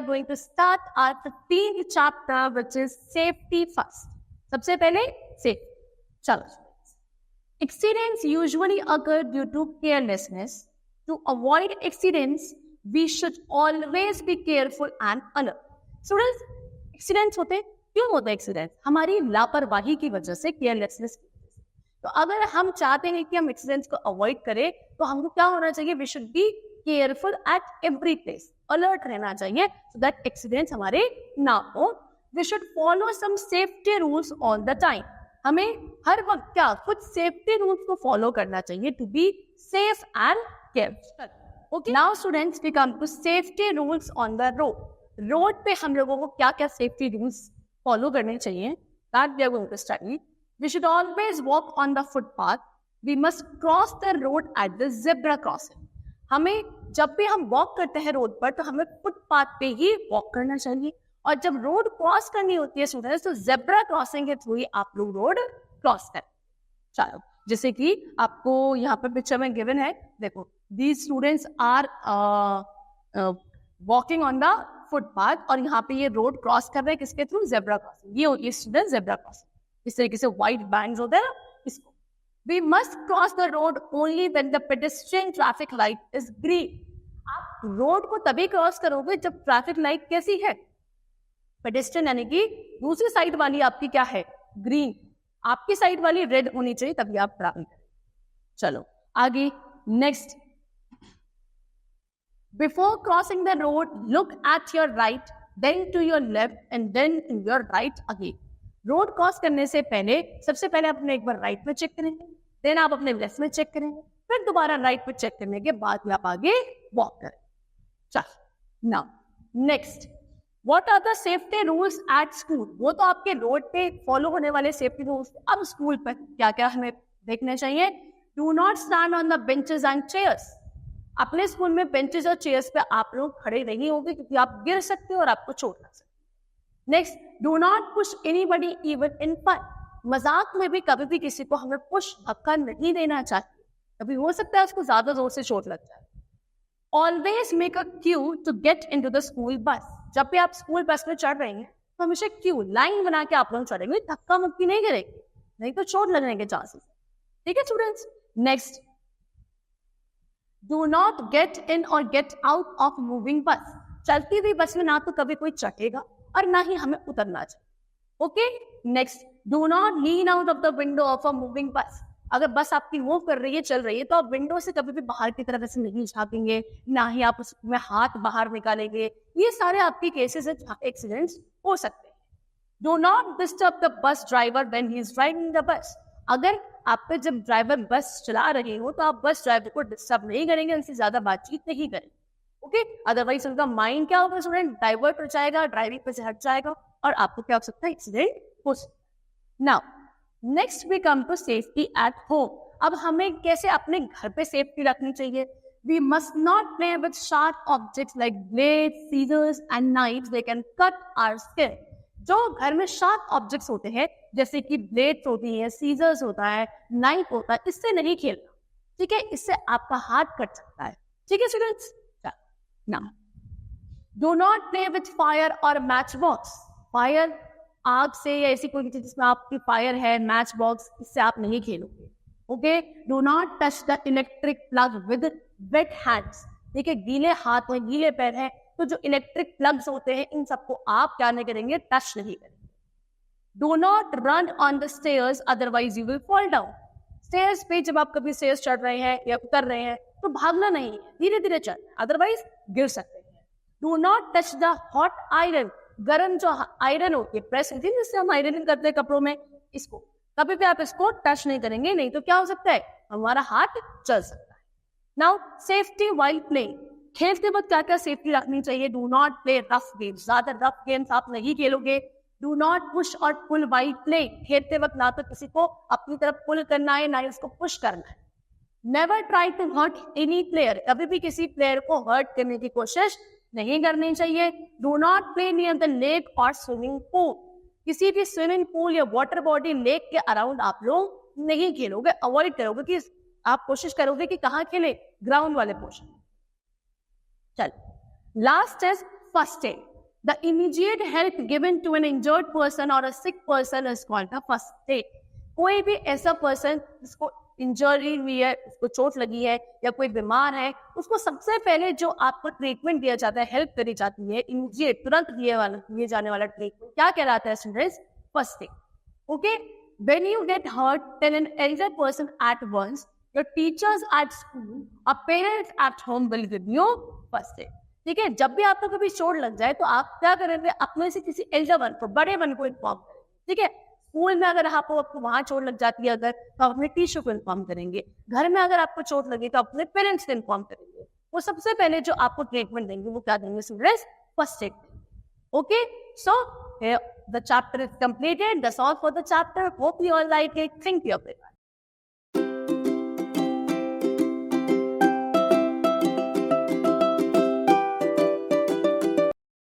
are going to start our 15th chapter, which is safety first. सबसे पहले safety. चलो. Accidents usually occur due to carelessness. To avoid accidents, we should always be careful and alert. Students, accidents होते क्यों होते हैं? accidents हमारी लापरवाही की वजह से, केयरलेसनेस की वजह से. तो अगर हम चाहते हैं कि हम एक्सीडेंट्स को अवॉइड करें तो हमको क्या होना चाहिए? We should be careful at every place. Alert रहना चाहिए सो दैट एक्सीडेंट्स हमारे ना हो. We should follow some safety rules all the time. हमें हर वक्त क्या कुछ सेफ्टी रूल्स को फॉलो करना चाहिए to be safe and careful. Okay, now students we come to safety rules on the road. Road पे हम लोगों को क्या क्या सेफ्टी रूल्स फॉलो करने चाहिए, that we are going to study. We should always walk on the footpath. We must cross the road at the zebra crossing. हमें जब भी हम वॉक करते हैं रोड पर तो हमें फुटपाथ पे ही वॉक करना चाहिए, और जब रोड क्रॉस करनी होती है स्टूडेंट्स तो ज़ेब्रा क्रॉसिंग के थ्रू ही आप लोग रोड क्रॉस करें. चलो, जैसे कि आपको यहाँ पर पिक्चर में गिवन है, देखो these students are walking on the footpath और यहाँ पे ये रोड क्रॉस कर रहे हैं किसके थ्रू? Zebra crossing. ये होती है स्टूडेंट ज़ेब्रा क्रॉसिंग. इस तरीके से व्हाइट बैंड्स होते हैं ना, इसको. We must cross the road only when the pedestrian traffic light is green. आप रोड को तभी क्रॉस करोगे जब ट्रैफिक लाइट कैसी है? पेडेस्ट्रियन यानी कि दूसरी साइड वाली आपकी क्या है? ग्रीन. आपकी साइड वाली रेड होनी चाहिए तभी आप ट्रैवल करें. चलो आगे next. Before crossing the road look at your right, then to your left and then to your right again. Road cross करने से पहले सबसे पहले आप अपने एक बार राइट में चेक करेंगे, देन आप अपने लेफ्ट में चेक करेंगे, फिर दोबारा राइट में चेक करने के बाद में आप आगे वॉक करें. चलो now next, what are the safety rules at school. वो तो आपके रोड पे फॉलो होने वाले सेफ्टी रूल्स. अब स्कूल पर क्या क्या हमें देखना चाहिए? Do not stand on the benches and chairs. अपने स्कूल में बेंचेस और चेयर्स पे आप लोग खड़े नहीं होंगे क्योंकि आप गिर सकते हो और आपको चोट लग सकती है. Next, do not push anybody even in fun. मजाक में भी कभी भी किसी को हमें पुश धक्का नहीं देना चाहिए, कभी हो सकता है उसको ज्यादा जोर से चोट लग जाए. Always make a queue to get into the school bus. जब भी आप स्कूल बस में चढ़ रहे हैं तो हमेशा क्यू लाइन बना के आप लोग चढ़ेंगे, धक्का मुक्की नहीं करेंगे, नहीं तो चोट लगने के चांसेस. ठीक है students. Next, do not get in और गेट आउट ऑफ मूविंग बस. चलती हुई बस में ना तो कभी कोई चढ़ेगा और ना ही हमें उतरना चाहिए. Okay. Next, do not lean out of the window of a moving बस. अगर बस आपकी मूव कर रही है, चल रही है, तो आप विंडो से कभी भी बाहर की तरफ ऐसे नहीं झांकेंगे, ना ही आप उसमें हाथ बाहर निकालेंगे. ये सारे आपके केसेस है जहाँ एक्सीडेंट्स हो सकते हैं. Do not disturb the bus driver when he is driving the bus. अगर आप पे जब ड्राइवर बस चला रहे हो तो आप बस ड्राइवर को डिस्टर्ब नहीं करेंगे, उनसे ज्यादा बातचीत नहीं करेंगे. ओके, अदरवाइज उनका माइंड क्या होगा स्टूडेंट? डाइवर्ट हो जाएगा, ड्राइविंग पे से हट जाएगा और आपको क्या हो सकता है? एक्सीडेंट हो सकता है. Now next we come to safety at home. अब हमें कैसे अपने घर पे सेफ्टी रखनी चाहिए? We must not play with sharp objects like blade, scissors and knives. They can cut our skin. जो घर में शार्प ऑब्जेक्ट्स होते हैं जैसे कि ब्लेड्स होती है, सीजर्स होता है, नाइफ होता है, इससे नहीं खेलना. ठीक है, इससे आपका हाथ कट सकता है. ठीक है students. Now, do not play with fire or matchbox. Fire, आग से या ऐसी कोई चीज जिसमें आपकी फायर है, मैच बॉक्स, इससे आप नहीं खेलोगे. Okay. Do not touch the electric plug with weight hands. देखिए, गीले हाथ में, गीले पैर हैं, तो जो इलेक्ट्रिक प्लग्स होते हैं इन सबको आप क्या नहीं करेंगे? टच नहीं करेंगे. Do not run on the stairs otherwise you will fall down. Stairs पे जब आप कभी स्टेयर्स चढ़ रहे हैं या उतर रहे हैं तो भागना नहीं है, धीरे धीरे चलना, अदरवाइज गिर सकते हैं. Do not touch the hot iron. गर्म जो आयरन होती है, प्रेस होती है जिससे हम आयरनिंग करते हैं कपड़ों में, इसको कभी भी आप इसको टच नहीं करेंगे, नहीं तो क्या हो सकता है? हमारा हाथ चल सकता है. Now safety while playing. खेलते वक्त क्या क्या सेफ्टी रखनी चाहिए? Do not play rough games. ज्यादा रफ गेम्स आप नहीं खेलोगे. डू नॉट पुश और पुल व्हाइल प्लेइंग. खेलते वक्त ना तो किसी को अपनी तरफ पुल करना है, ना ही उसको पुश करना है. Never try to hurt any player. कभी भी किसी प्लेयर को हर्ट करने की कोशिश नहीं करनी चाहिए. Do not play near the lake और स्विमिंग पूल. किसी भी स्विमिंग पूल या वाटर बॉडी, लेक के अराउंड आप लोग नहीं खेलोगे, अवॉइड करोगे. कि आप कोशिश करोगे कि कहाँ खेले? ग्राउंड वाले पोर्शन. चल, last is first aid. The immediate help given to an injured person or a sick person is called the first aid. कोई भी ऐसा पर्सन जिसको इंजरी हुई है, उसको चोट लगी है या कोई बीमार है, उसको सबसे पहले जो आपको ट्रीटमेंट दिया जाता है, हेल्प करी जाती है, इमीडिएट तुरंत दिए जाने वाला ट्रीटमेंट क्या कहलाता है students? First aid. Okay, when you get hurt, tell an elder person at once. Your teachers at school or parents at home will give you first aid. ठीक है, जब भी आपको कभी चोट लग जाए तो आप क्या करेंगे? अपने से किसी एल्डर वन को, बड़े वन को इन्फॉर्म करेंगे. ठीक है, स्कूल में अगर आपको वहां चोट लग जाती है अगर, तो आप अपने टीचर को इन्फॉर्म करेंगे. घर में अगर आपको चोट लगी तो अपने पेरेंट्स को इन्फॉर्म करेंगे. वो सबसे पहले जो आपको ट्रीटमेंट देंगे वो क्या देंगे students? First aid. Okay, so here the chapter is completed. That's all for the chapter. Hope you all like it. Thank you everyone.